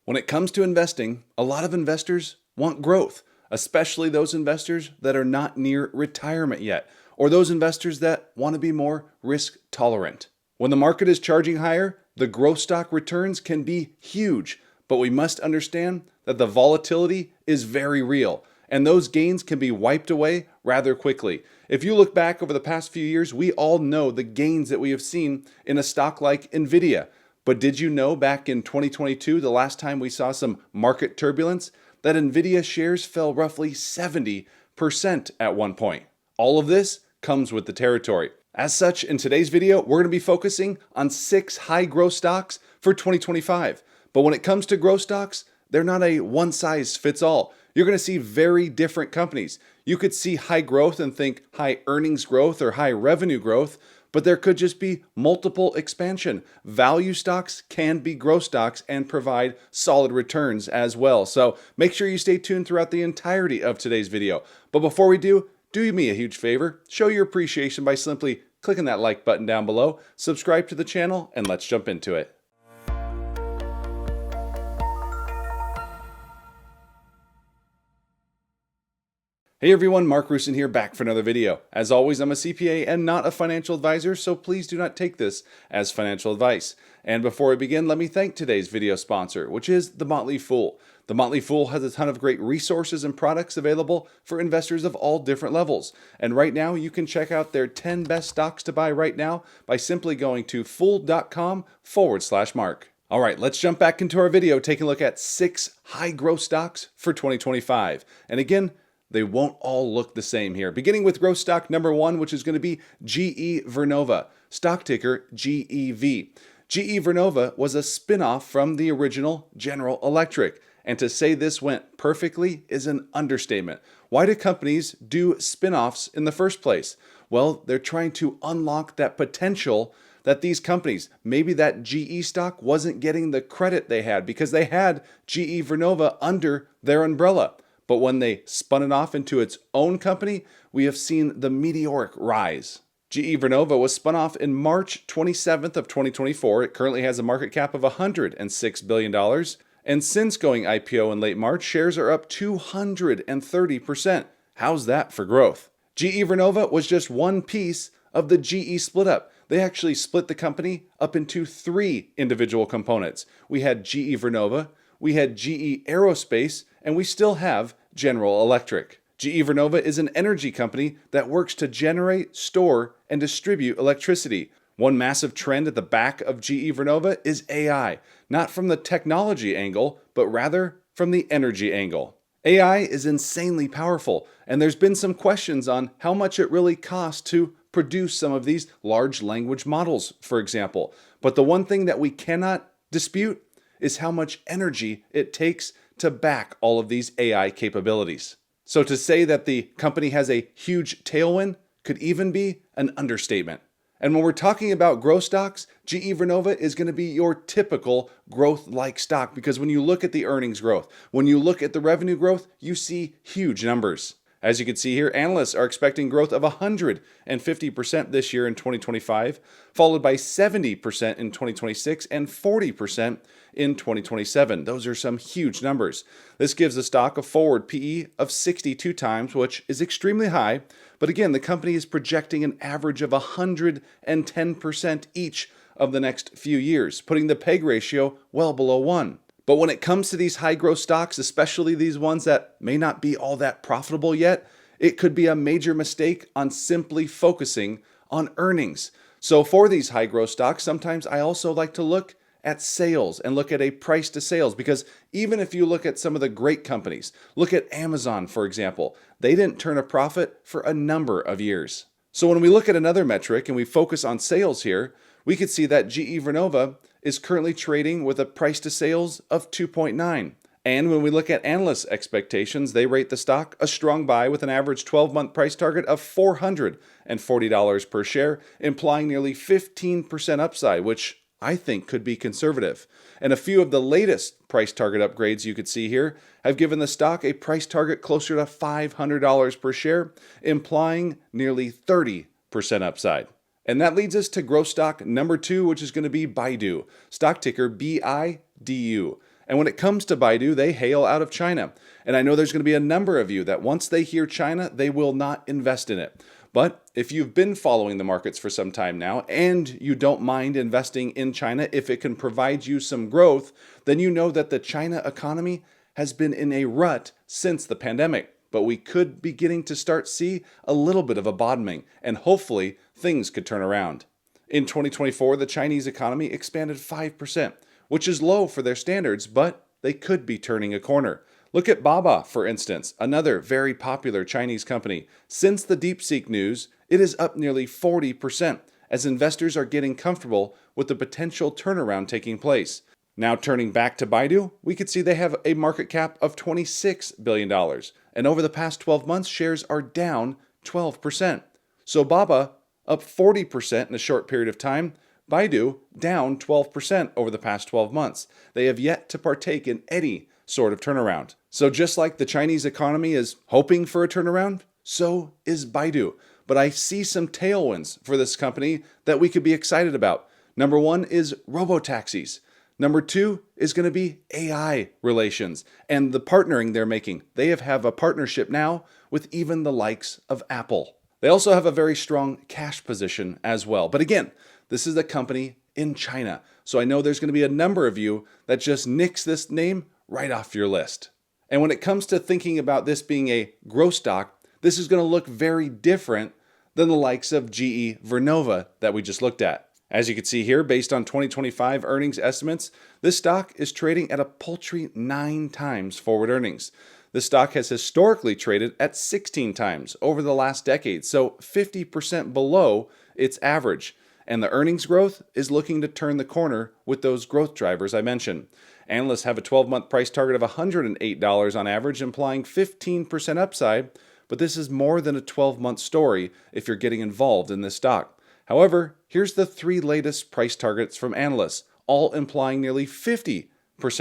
When it comes to investing, a lot of investors want growth, especially those investors that are not near retirement yet, or those investors that want to be more risk tolerant. When the market is charging higher, the growth stock returns can be huge, but we must understand that the volatility is very real, and those gains can be wiped away rather quickly. If you look back over the past few years, we all know the gains that we have seen in a stock like Nvidia. But did you know back in 2022, the last time we saw some market turbulence, that Nvidia shares fell roughly 70% at one point? All of this comes with the territory. As such, in today's video, we're going to be focusing on 6 high growth stocks for 2025. But when it comes to growth stocks, they're not a one size fits all. You're going to see very different companies. You could see high growth and think high earnings growth or high revenue growth, but there could just be multiple expansion. Value stocks can be growth stocks and provide solid returns as well. So make sure you stay tuned throughout the entirety of today's video. But before we do me a huge favor, show your appreciation by simply clicking that like button down below, subscribe to the channel, and let's jump into it. Hey everyone, Mark Roussin here, back for another video. As always, I'm a CPA and not a financial advisor, so please do not take this as financial advice. And before we begin, let me thank today's video sponsor, which is the Motley Fool. The Motley Fool has a ton of great resources and products available for investors of all different levels. And right now, you can check out their 10 best stocks to buy right now by simply going to fool.com/Mark. All right, let's jump back into our video, taking a look at 6 high growth stocks for 2025. And again, they won't all look the same here. Beginning with growth stock number 1, which is going to be GE Vernova, stock ticker GEV. GE Vernova was a spinoff from the original General Electric. And to say this went perfectly is an understatement. Why do companies do spinoffs in the first place? Well, they're trying to unlock that potential that these companies, maybe that GE stock wasn't getting the credit they had because they had GE Vernova under their umbrella. But when they spun it off into its own company, we have seen the meteoric rise. GE Vernova was spun off in March 27th of 2024. It currently has a market cap of $106 billion. And since going IPO in late March, shares are up 230%. How's that for growth? GE Vernova was just one piece of the GE split up. They actually split the company up into 3 individual components. We had GE Vernova, we had GE Aerospace, and we still have General Electric. GE Vernova is an energy company that works to generate, store, and distribute electricity. One massive trend at the back of GE Vernova is AI, not from the technology angle, but rather from the energy angle. AI is insanely powerful, and there's been some questions on how much it really costs to produce some of these large language models, for example. But the one thing that we cannot dispute is how much energy it takes to back all of these AI capabilities. So to say that the company has a huge tailwind could even be an understatement. And when we're talking about growth stocks, GE Vernova is going to be your typical growth-like stock because when you look at the earnings growth, when you look at the revenue growth, you see huge numbers. As you can see here, analysts are expecting growth of 150% this year in 2025, followed by 70% in 2026 and 40% in 2027. Those are some huge numbers. This gives the stock a forward PE of 62 times, which is extremely high. But again, the company is projecting an average of 110% each of the next few years, putting the PEG ratio well below 1. But when it comes to these high growth stocks, especially these ones that may not be all that profitable yet, it could be a major mistake on simply focusing on earnings. So for these high growth stocks, sometimes I also like to look at sales and look at a price to sales, because even if you look at some of the great companies, look at Amazon, for example, they didn't turn a profit for a number of years. So when we look at another metric and we focus on sales here, we could see that GE Vernova is currently trading with a price to sales of 2.9. And when we look at analysts' expectations, they rate the stock a strong buy with an average 12-month price target of $440 per share, implying nearly 15% upside, which I think could be conservative. And a few of the latest price target upgrades you could see here have given the stock a price target closer to $500 per share, implying nearly 30% upside. And that leads us to growth stock number 2, which is going to be Baidu, stock ticker BIDU. And when it comes to Baidu, they hail out of China. And I know there's going to be a number of you that once they hear China, they will not invest in it. But if you've been following the markets for some time now and you don't mind investing in China if it can provide you some growth, then you know that the China economy has been in a rut since the pandemic. But we could be getting to start see a little bit of a bottoming, and hopefully things could turn around. In 2024, the Chinese economy expanded 5%, which is low for their standards, but they could be turning a corner. Look at Baba, for instance, another very popular Chinese company. Since the DeepSeek news, it is up nearly 40%, as investors are getting comfortable with the potential turnaround taking place. Now turning back to Baidu, we could see they have a market cap of $26 billion, and over the past 12 months, shares are down 12%. So Baba up 40% in a short period of time, Baidu down 12% over the past 12 months. They have yet to partake in any sort of turnaround. So just like the Chinese economy is hoping for a turnaround, so is Baidu. But I see some tailwinds for this company that we could be excited about. Number one is robotaxis. Number two is going to be AI relations and the partnering they're making. They have a partnership now with even the likes of Apple. They also have a very strong cash position as well. But again, this is a company in China. So I know there's going to be a number of you that just nix this name right off your list. And when it comes to thinking about this being a growth stock, this is going to look very different than the likes of GE Vernova that we just looked at. As you can see here, based on 2025 earnings estimates, this stock is trading at a paltry 9 times forward earnings. This stock has historically traded at 16 times over the last decade, so 50% below its average. And the earnings growth is looking to turn the corner with those growth drivers I mentioned. Analysts have a 12-month price target of $108 on average, implying 15% upside, but this is more than a 12-month story if you're getting involved in this stock. However, here's the 3 latest price targets from analysts, all implying nearly 50%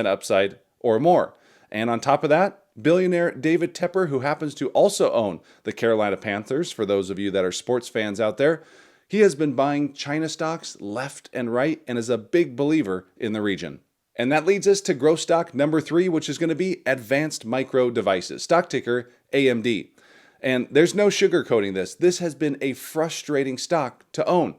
upside or more. And on top of that, billionaire David Tepper, who happens to also own the Carolina Panthers, for those of you that are sports fans out there, he has been buying China stocks left and right and is a big believer in the region. And that leads us to growth stock number 3, which is going to be Advanced Micro Devices, stock ticker AMD. And there's no sugarcoating this. This has been a frustrating stock to own.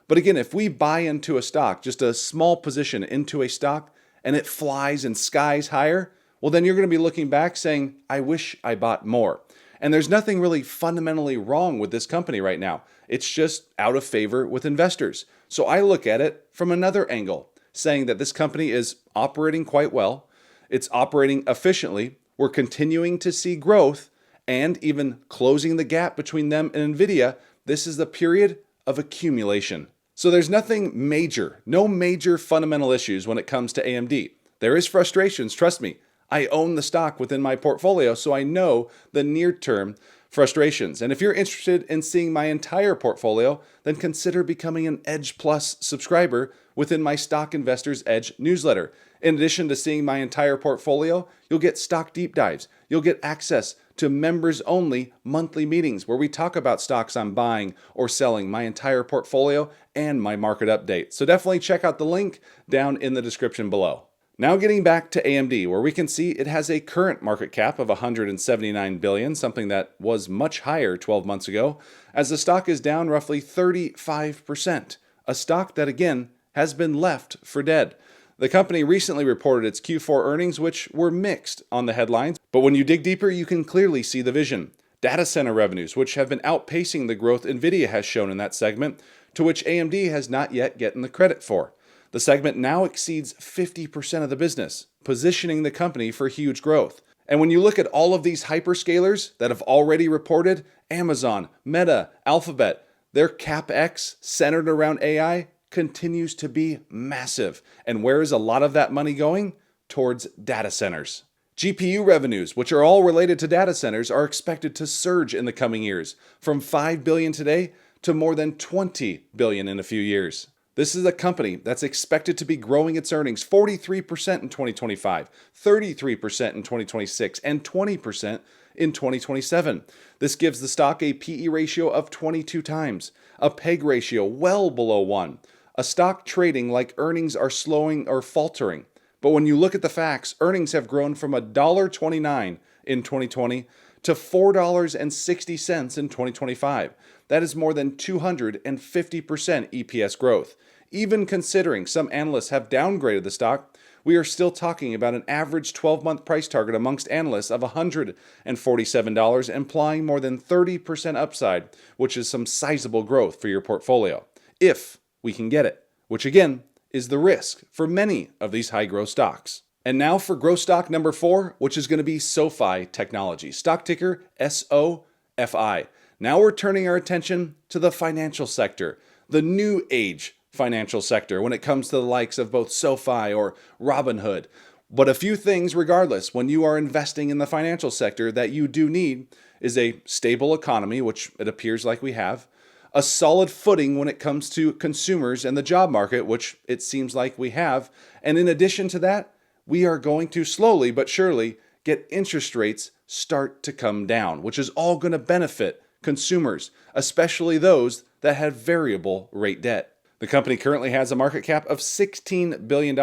But again, if we buy into a stock, just a small position into a stock, and it flies and skies higher, well, then you're going to be looking back saying, I wish I bought more. And there's nothing really fundamentally wrong with this company right now. It's just out of favor with investors. So I look at it from another angle, saying that this company is operating quite well. It's operating efficiently. We're continuing to see growth and even closing the gap between them and NVIDIA. This is the period of accumulation. So there's nothing major, no major fundamental issues when it comes to AMD. There is frustrations, trust me. I own the stock within my portfolio, so I know the near-term frustrations. And if you're interested in seeing my entire portfolio, then consider becoming an Edge Plus subscriber within my Stock Investors Edge newsletter. In addition to seeing my entire portfolio, you'll get stock deep dives. You'll get access to members-only monthly meetings where we talk about stocks I'm buying or selling, my entire portfolio, and my market update. So definitely check out the link down in the description below. Now getting back to AMD, where we can see it has a current market cap of $179 billion, something that was much higher 12 months ago, as the stock is down roughly 35%, a stock that again has been left for dead. The company recently reported its Q4 earnings, which were mixed on the headlines, but when you dig deeper, you can clearly see the vision. Data center revenues, which have been outpacing the growth NVIDIA has shown in that segment, to which AMD has not yet gotten the credit for. The segment now exceeds 50% of the business, positioning the company for huge growth. And when you look at all of these hyperscalers that have already reported, Amazon, Meta, Alphabet, their CapEx centered around AI continues to be massive. And where is a lot of that money going? Towards data centers. GPU revenues, which are all related to data centers, are expected to surge in the coming years, from $5 billion today to more than $20 billion in a few years. This is a company that's expected to be growing its earnings 43% in 2025, 33% in 2026, and 20% in 2027. This gives the stock a PE ratio of 22 times, a PEG ratio well below 1, a stock trading like earnings are slowing or faltering, But when you look at the facts, earnings have grown from $1.29 in 2020 to $4.60 in 2025. That is more than 250% EPS growth. Even considering some analysts have downgraded the stock, we are still talking about an average 12-month price target amongst analysts of $147, implying more than 30% upside, which is some sizable growth for your portfolio, if we can get it, which again is the risk for many of these high-growth stocks. And now for growth stock number 4, which is going to be SoFi Technologies, stock ticker SOFI. Now we're turning our attention to the financial sector, the new age financial sector when it comes to the likes of both SoFi or Robinhood. But a few things regardless when you are investing in the financial sector that you do need is a stable economy, which it appears like we have, a solid footing when it comes to consumers and the job market, which it seems like we have, and in addition to that, we are going to slowly but surely get interest rates start to come down, which is all going to benefit consumers, especially those that have variable rate debt. The company currently has a market cap of $16 billion,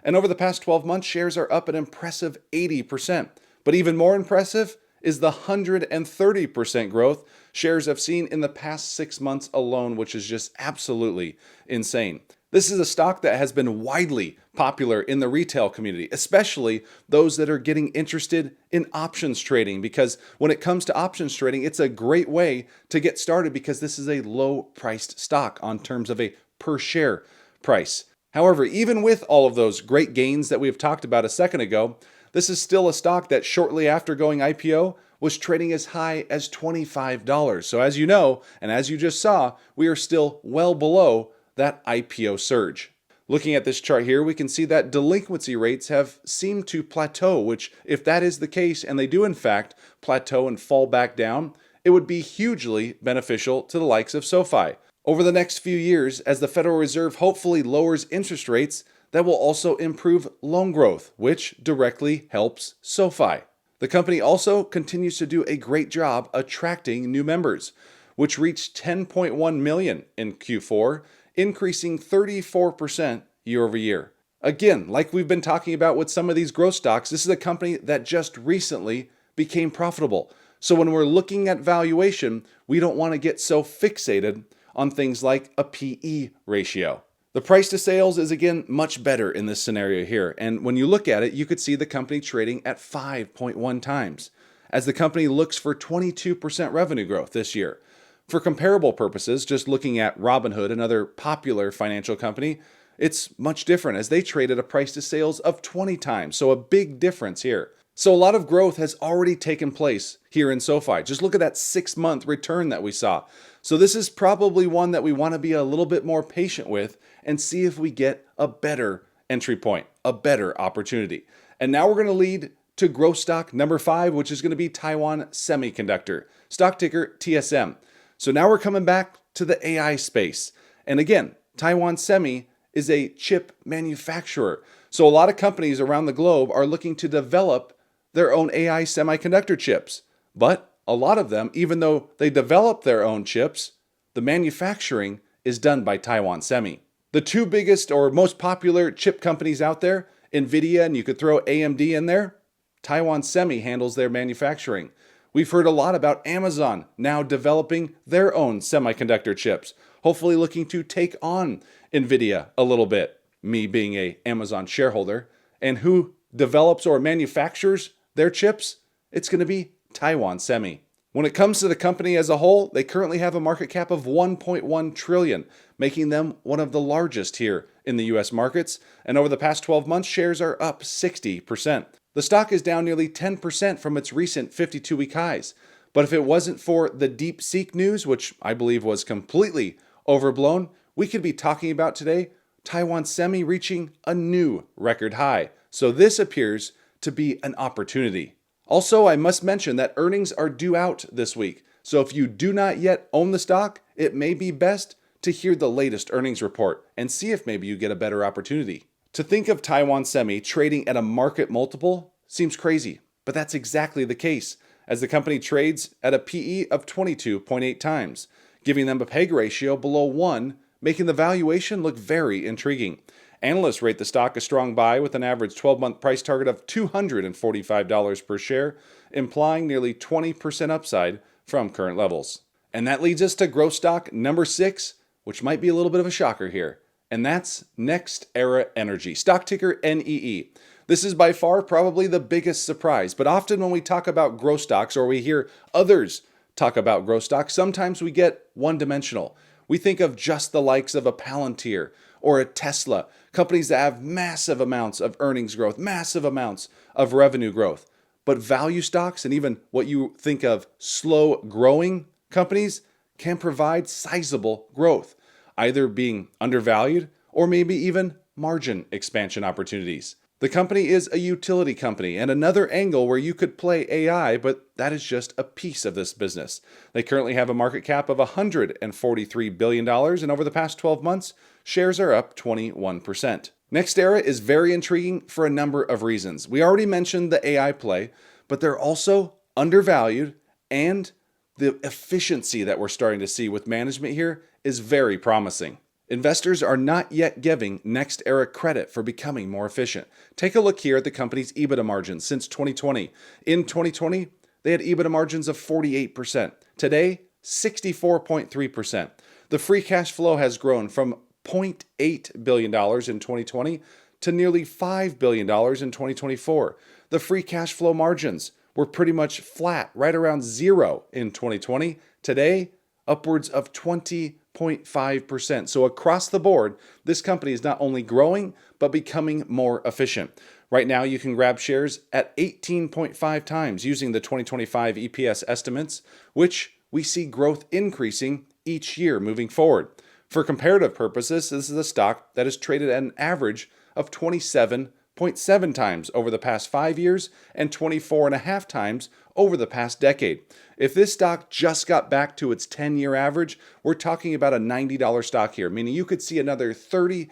and over the past 12 months, shares are up an impressive 80%. But even more impressive is the 130% growth shares have seen in the past 6 months alone, which is just absolutely insane. This is a stock that has been widely popular in the retail community, especially those that are getting interested in options trading, because when it comes to options trading, it's a great way to get started because this is a low-priced stock on terms of a per share price. However, even with all of those great gains that we've talked about a second ago, this is still a stock that shortly after going IPO was trading as high as $25. So as you know, and as you just saw, we are still well below that IPO surge. Looking at this chart here, we can see that delinquency rates have seemed to plateau, which if that is the case, and they do in fact plateau and fall back down, it would be hugely beneficial to the likes of SoFi. Over the next few years, as the Federal Reserve hopefully lowers interest rates, that will also improve loan growth, which directly helps SoFi. The company also continues to do a great job attracting new members, which reached 10.1 million in Q4, increasing 34% year over year. Again, like we've been talking about with some of these growth stocks, this is a company that just recently became profitable. So when we're looking at valuation, we don't want to get so fixated on things like a PE ratio. The price to sales is again much better in this scenario here. And when you look at it, you could see the company trading at 5.1 times as the company looks for 22% revenue growth this year. For comparable purposes, just looking at Robinhood, another popular financial company, it's much different as they trade at a price to sales of 20 times. So a big difference here. So a lot of growth has already taken place here in SoFi. Just look at that 6-month return that we saw. So this is probably one that we want to be a little bit more patient with and see if we get a better entry point, a better opportunity. And now we're going to lead to growth stock number 5, which is going to be Taiwan Semiconductor, stock ticker TSM. So now we're coming back to the AI space. And again, Taiwan Semi is a chip manufacturer. So a lot of companies around the globe are looking to develop their own AI semiconductor chips. But a lot of them, even though they develop their own chips, the manufacturing is done by Taiwan Semi. The two biggest or most popular chip companies out there, NVIDIA, and you could throw AMD in there, Taiwan Semi handles their manufacturing. We've heard a lot about Amazon now developing their own semiconductor chips, hopefully looking to take on NVIDIA a little bit, me being an Amazon shareholder. And who develops or manufactures their chips? It's going to be Taiwan Semi. When it comes to the company as a whole, they currently have a market cap of 1.1 trillion, making them one of the largest here in the US markets. And over the past 12 months, shares are up 60%. The stock is down nearly 10% from its recent 52-week highs. But if it wasn't for the DeepSeek news, which I believe was completely overblown, we could be talking about today Taiwan Semi reaching a new record high. So this appears to be an opportunity. Also, I must mention that earnings are due out this week. So if you do not yet own the stock, it may be best to hear the latest earnings report and see if maybe you get a better opportunity. To think of Taiwan Semi trading at a market multiple seems crazy, but that's exactly the case, as the company trades at a PE of 22.8 times, giving them a PEG ratio below 1, making the valuation look very intriguing. Analysts rate the stock a strong buy with an average 12-month price target of $245 per share, implying nearly 20% upside from current levels. And that leads us to growth stock number 6, which might be a little bit of a shocker here, and that's NextEra Energy, stock ticker NEE. This is by far probably the biggest surprise, but often when we talk about growth stocks or we hear others talk about growth stocks, sometimes we get one-dimensional. We think of just the likes of a Palantir or a Tesla, companies that have massive amounts of earnings growth, massive amounts of revenue growth. But value stocks and even what you think of slow-growing companies can provide sizable growth, either being undervalued or maybe even margin expansion opportunities. The company is a utility company, and another angle where you could play AI, but that is just a piece of this business. They currently have a market cap of $143 billion, and over the past 12 months, shares are up 21%. NextEra is very intriguing for a number of reasons. We already mentioned the AI play, but they're also undervalued, and the efficiency that we're starting to see with management here is very promising. Investors are not yet giving NextEra credit for becoming more efficient. Take a look here at the company's EBITDA margins since 2020. In 2020, they had EBITDA margins of 48%. Today, 64.3%. The free cash flow has grown from $0.8 billion in 2020 to nearly $5 billion in 2024. The free cash flow margins were pretty much flat, right around 0 in 2020. Today, upwards of 20.5%. So across the board, this company is not only growing, but becoming more efficient. Right now, you can grab shares at 18.5 times using the 2025 EPS estimates, which we see growth increasing each year moving forward. For comparative purposes, this is a stock that is traded at an average of 27.7 times over the past 5 years and 24.5 times over the past decade. If this stock just got back to its 10-year average, we're talking about a $90 stock here, meaning you could see another 30%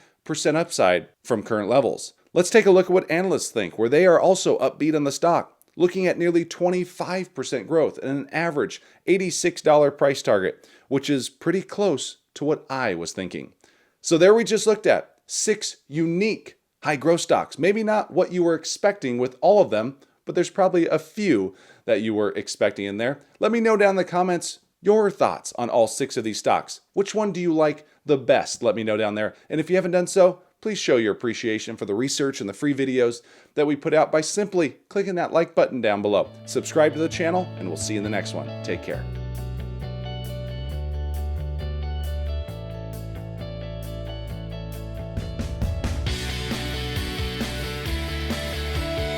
upside from current levels. Let's take a look at what analysts think, where they are also upbeat on the stock, looking at nearly 25% growth and an average $86 price target, which is pretty close to what I was thinking. So there we just looked at 6 unique high growth stocks. Maybe not what you were expecting with all of them, but there's probably a few that you were expecting in there. Let me know down in the comments your thoughts on all 6 of these stocks. Which one do you like the best? Let me know down there. And if you haven't done so, please show your appreciation for the research and the free videos that we put out by simply clicking that like button down below. Subscribe to the channel, and we'll see you in the next one. Take care.